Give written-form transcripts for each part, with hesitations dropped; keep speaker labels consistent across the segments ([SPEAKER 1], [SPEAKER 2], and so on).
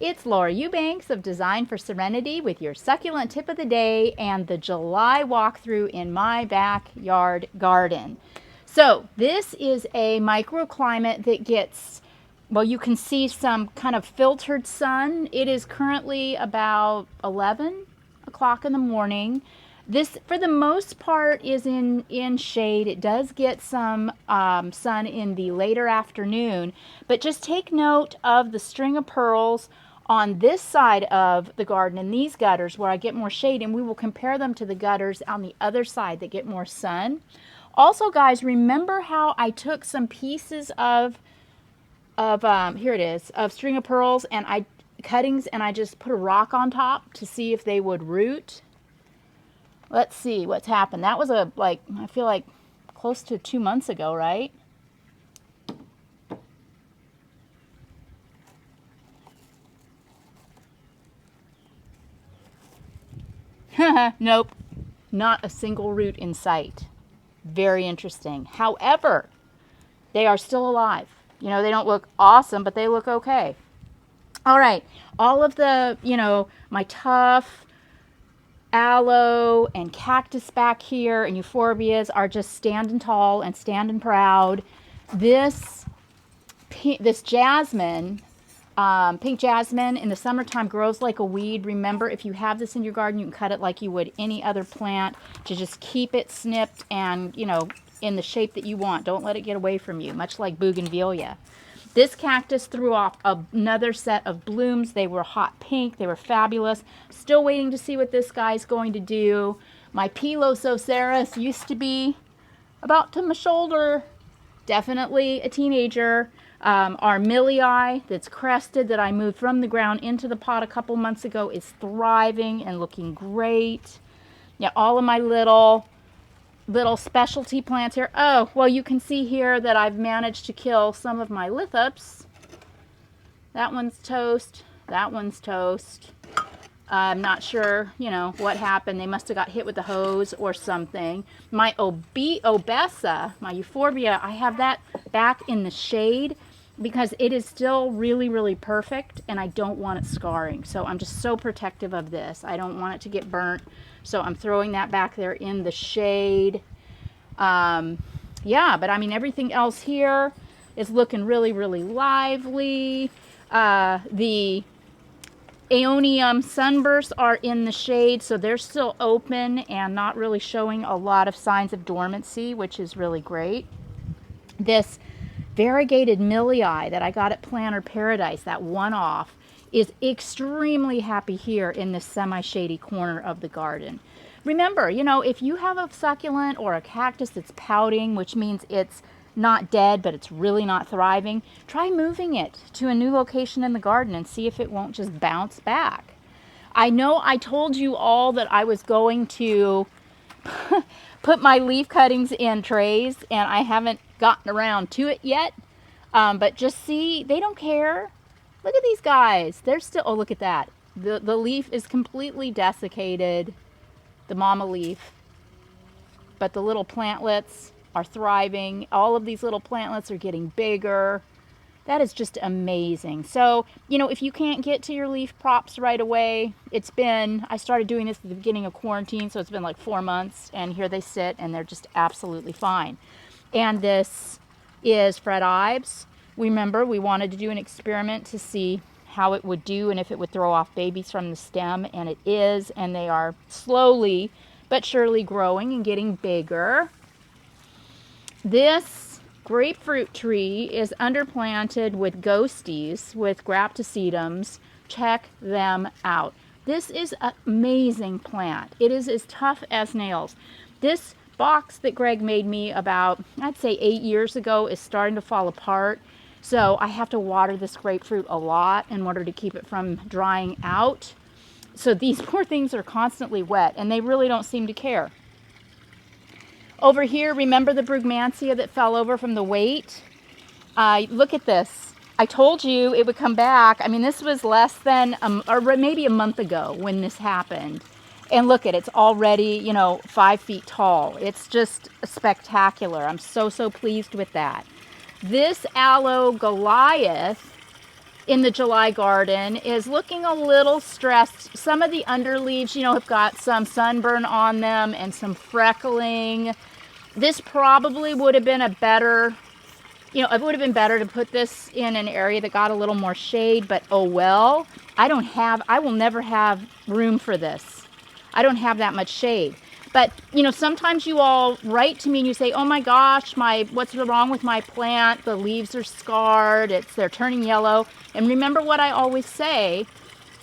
[SPEAKER 1] It's Laura Eubanks of Design for Serenity with your succulent tip of the day and the July walkthrough in my backyard garden. So this is a microclimate that gets, well, you can see some kind of filtered sun. It is currently about 11 o'clock in the morning. This, for the most part, is in shade. It does get some sun in the later afternoon, but just take note of the string of pearls on this side of the garden in these gutters where I get more shade, and we will compare them to the gutters on the other side that get more sun. Also, guys, remember how I took some pieces of here it is, of string of pearls and cuttings, and I just put a rock on top to see if they would root. Let's see what's happened. That was I feel like close to 2 months ago, right? Nope, not a single root in sight. Very interesting. However, they are still alive. You know, they don't look awesome, but they look okay. All right, all of the, my tough aloe and cactus back here and euphorbias are just standing tall and standing proud. This jasmine, pink jasmine, in the summertime grows like a weed. Remember, if you have this in your garden, you can cut it like you would any other plant to just keep it snipped and, in the shape that you want. Don't let it get away from you, much like bougainvillea. This cactus threw off another set of blooms. They were hot pink. They were fabulous. Still waiting to see what this guy's going to do. My Pilosocereus used to be about to my shoulder. Definitely a teenager. Our Millii that's crested that I moved from the ground into the pot a couple months ago is thriving and looking great. Yeah, all of my little specialty plants here. Oh, well, you can see here that I've managed to kill some of my lithops. That one's toast. That one's toast. I'm not sure, what happened. They must have got hit with the hose or something. My Obessa, my euphorbia, I have that back in the shade because it is still really, really perfect, and I don't want it scarring. So I'm just so protective of this. I don't want it to get burnt. So I'm throwing that back there in the shade. Yeah, but I mean, everything else here is looking really, really lively. The Aeonium sunbursts are in the shade, so they're still open and not really showing a lot of signs of dormancy, which is really great. This variegated Millii that I got at Planter Paradise, that one-off, is extremely happy here in this semi-shady corner of the garden. Remember, if you have a succulent or a cactus that's pouting, which means it's not dead, but it's really not thriving, try moving it to a new location in the garden and see if it won't just bounce back. I know I told you all that I was going to put my leaf cuttings in trays, and I haven't gotten around to it yet. But just see, they don't care. Look at these guys. They're still, oh, look at that. The leaf is completely desiccated, the mama leaf. But the little plantlets are thriving. All of these little plantlets are getting bigger. That is just amazing. So, if you can't get to your leaf props right away, I started doing this at the beginning of quarantine, so it's been like 4 months, and here they sit, and they're just absolutely fine. And this is Fred Ives. Remember, we wanted to do an experiment to see how it would do and if it would throw off babies from the stem, and it is, and they are slowly but surely growing and getting bigger. This grapefruit tree is underplanted with ghosties, with graptosedums. Check them out. This is an amazing plant. It is as tough as nails. This box that Greg made me about, I'd say 8 years ago, is starting to fall apart. So I have to water this grapefruit a lot in order to keep it from drying out. So these poor things are constantly wet, and they really don't seem to care. Over here, remember the Brugmansia that fell over from the weight? Look at this. I told you it would come back. I mean, this was less than, or maybe a month ago when this happened. And look at it, it's already, 5 feet tall. It's just spectacular. I'm so pleased with that. This Aloe Goliath in the July garden is looking a little stressed. Some of the underleaves, you know, have got some sunburn on them and some freckling. This probably would have been a better, you know, it would have been better to put this in an area that got a little more shade, but oh well. I will never have room for this. I don't have that much shade. But, you know, sometimes you all write to me and you say, oh my gosh, what's wrong with my plant? The leaves are scarred, they're turning yellow. And remember what I always say,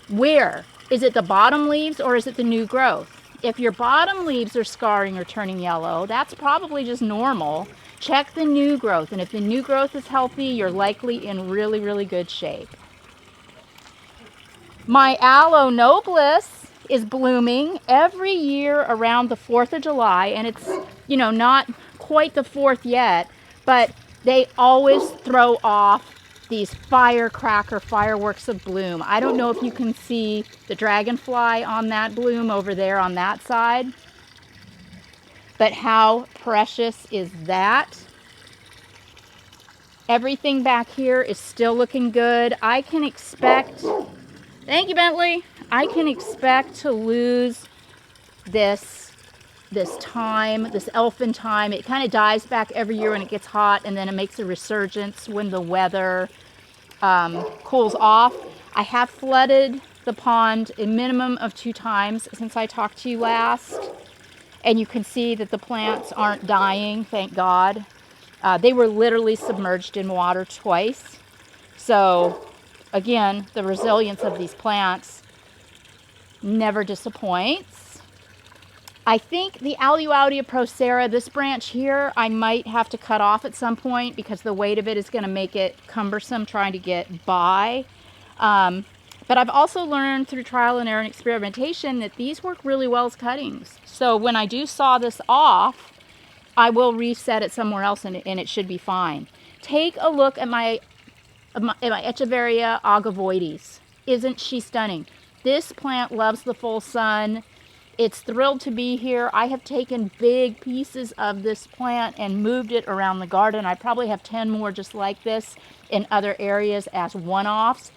[SPEAKER 1] where? Is it the bottom leaves or is it the new growth? If your bottom leaves are scarring or turning yellow, that's probably just normal. Check the new growth, and if the new growth is healthy, you're likely in really, really good shape. My Aloe Nobilis is blooming every year around the 4th of July, and it's, you know, not quite the 4th yet, but they always throw off these fireworks of bloom. I don't know if you can see the dragonfly on that bloom over there on that side, but how precious is that? Everything back here is still looking good. I can expect, thank you, Bentley. I can expect to lose this thyme, this elfin thyme. It kind of dies back every year when it gets hot, and then it makes a resurgence when the weather cools off. I have flooded the pond a minimum of 2 times since I talked to you last, and you can see that the plants aren't dying, thank God. They were literally submerged in water twice. So again, the resilience of these plants never disappoints. I think the Aleuaudia procera, this branch here, I might have to cut off at some point because the weight of it is going to make it cumbersome trying to get by. But I've also learned through trial and error and experimentation that these work really well as cuttings. So when I do saw this off, I will reset it somewhere else and it should be fine. Take a look at my Echeveria agavoides. Isn't she stunning? This plant loves the full sun. It's thrilled to be here. I have taken big pieces of this plant and moved it around the garden. I probably have 10 more just like this in other areas as one-offs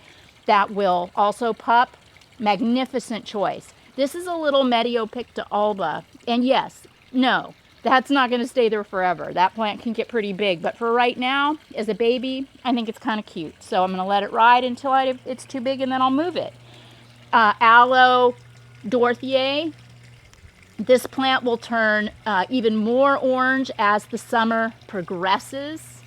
[SPEAKER 1] that will also pup. Magnificent choice. This is a little Mediopicta alba. And yes, no, that's not going to stay there forever. That plant can get pretty big. But for right now, as a baby, I think it's kind of cute. So I'm going to let it ride until it's too big and then I'll move it. Aloe Dorothiae. This plant will turn even more orange as the summer progresses.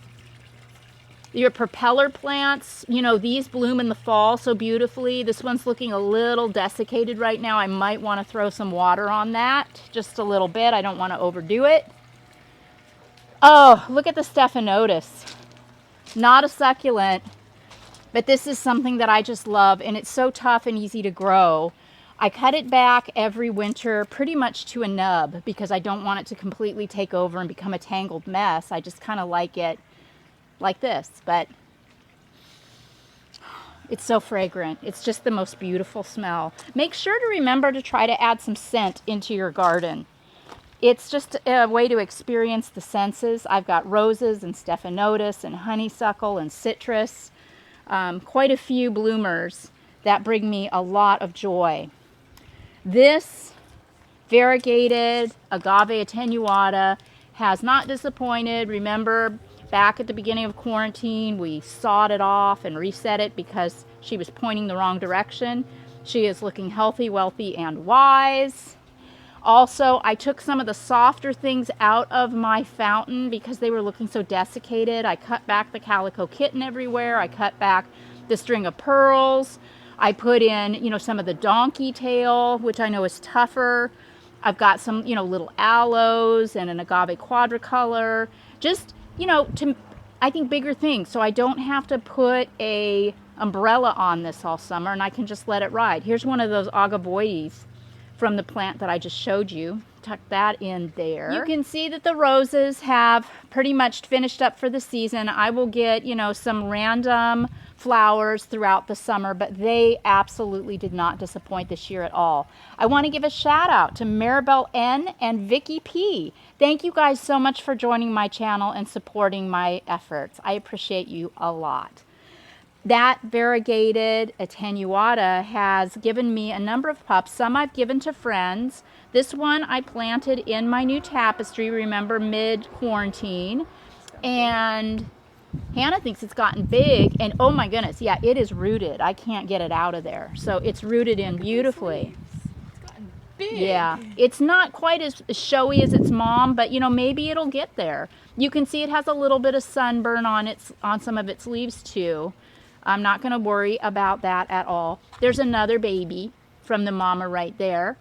[SPEAKER 1] Your propeller plants, you know, these bloom in the fall so beautifully. This one's looking a little desiccated right now. I might want to throw some water on that, just a little bit. I don't want to overdo it. Oh, look at the Stephanotis. Not a succulent, but this is something that I just love, and it's so tough and easy to grow. I cut it back every winter pretty much to a nub because I don't want it to completely take over and become a tangled mess. I just kind of like it like this, but it's so fragrant. It's just the most beautiful smell. Make sure to remember to try to add some scent into your garden. It's just a way to experience the senses. I've got roses and Stephanotis and honeysuckle and citrus. Quite a few bloomers that bring me a lot of joy. This variegated agave attenuata has not disappointed. Remember, back at the beginning of quarantine, we sawed it off and reset it because she was pointing the wrong direction. She is looking healthy, wealthy, and wise. Also, I took some of the softer things out of my fountain because they were looking so desiccated. I cut back the calico kitten everywhere. I cut back the string of pearls. I put in, you know, some of the donkey tail, which I know is tougher. I've got some, you know, little aloes and an agave quadricolor. Just, you know, I think bigger things. So I don't have to put a umbrella on this all summer and I can just let it ride. Here's one of those agavoides from the plant that I just showed you. Tuck that in there. You can see that the roses have pretty much finished up for the season. I will get, you know, some random flowers throughout the summer, but they absolutely did not disappoint this year at all. I want to give a shout out to Maribel N and Vicky P. Thank you guys so much for joining my channel and supporting my efforts. I appreciate you a lot. that variegated attenuata has given me a number of pups. Some I've given to friends. This one I planted in my new tapestry, remember, mid-quarantine. And Hannah thinks it's gotten big, and oh my goodness, yeah, it is rooted. I can't get it out of there. So it's rooted in beautifully.
[SPEAKER 2] It's gotten big.
[SPEAKER 1] Yeah, it's not quite as showy as its mom, but you know, maybe it'll get there. You can see it has a little bit of sunburn on some of its leaves too. I'm not going to worry about that at all. There's another baby from the mama right there.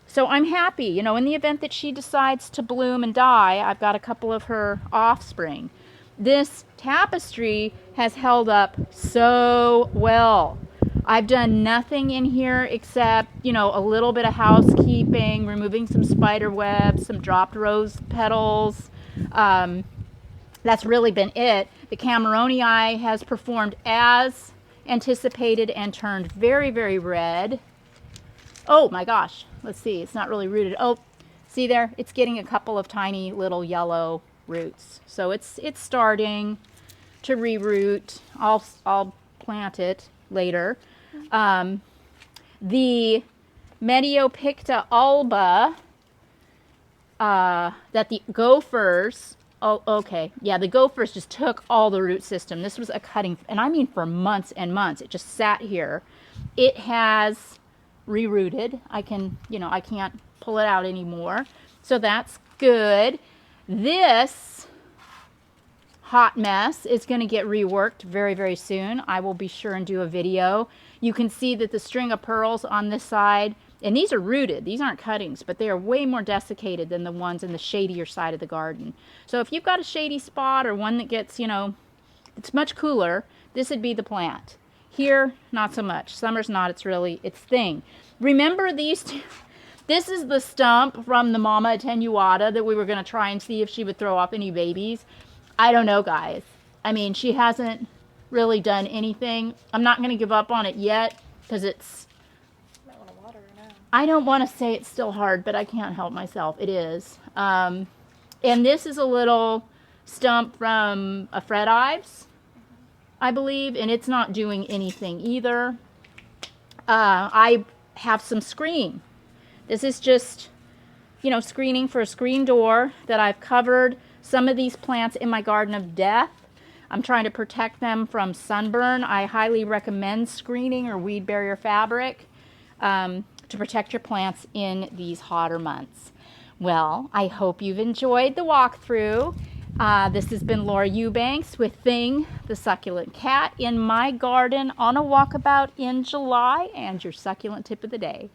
[SPEAKER 1] So I'm happy, you know, in the event that she decides to bloom and die, I've got a couple of her offspring. This tapestry has held up so well. I've done nothing in here except, you know, a little bit of housekeeping, removing some spider webs, some dropped rose petals. That's really been it. The Cameronii has performed as anticipated and turned very, very red. Oh my gosh, let's see, it's not really rooted. Oh, see there, it's getting a couple of tiny little yellow roots. So it's starting to reroot. I'll plant it later. The Mediopicta alba that the gophers, oh, okay, yeah, the gophers just took all the root system. This was a cutting, and I mean for months and months. It just sat here. It has rerooted. I can't pull it out anymore. So that's good. This hot mess is going to get reworked very, very soon. I will be sure and do a video. You can see that the string of pearls on this side, and these are rooted. These aren't cuttings, but they are way more desiccated than the ones in the shadier side of the garden. So if you've got a shady spot or one that gets, you know, it's much cooler, this would be the plant. Here, not so much. Summer's not its thing. Remember these two? This is the stump from the mama attenuata that we were going to try and see if she would throw up any babies. I don't know, guys. I mean, she hasn't really done anything. I'm not going to give up on it yet because it's...
[SPEAKER 2] You might want to water her now.
[SPEAKER 1] I don't want to say it's still hard, but I can't help myself. It is. And this is a little stump from a Fred Ives, I believe, and it's not doing anything either. I have some screen. This is just, you know, screening for a screen door that I've covered some of these plants in my garden of death. I'm trying to protect them from sunburn. I highly recommend screening or weed barrier fabric to protect your plants in these hotter months. Well, I hope you've enjoyed the walkthrough. This has been Laura Eubanks with Thing, the succulent cat, in my garden on a walkabout in July, and your succulent tip of the day.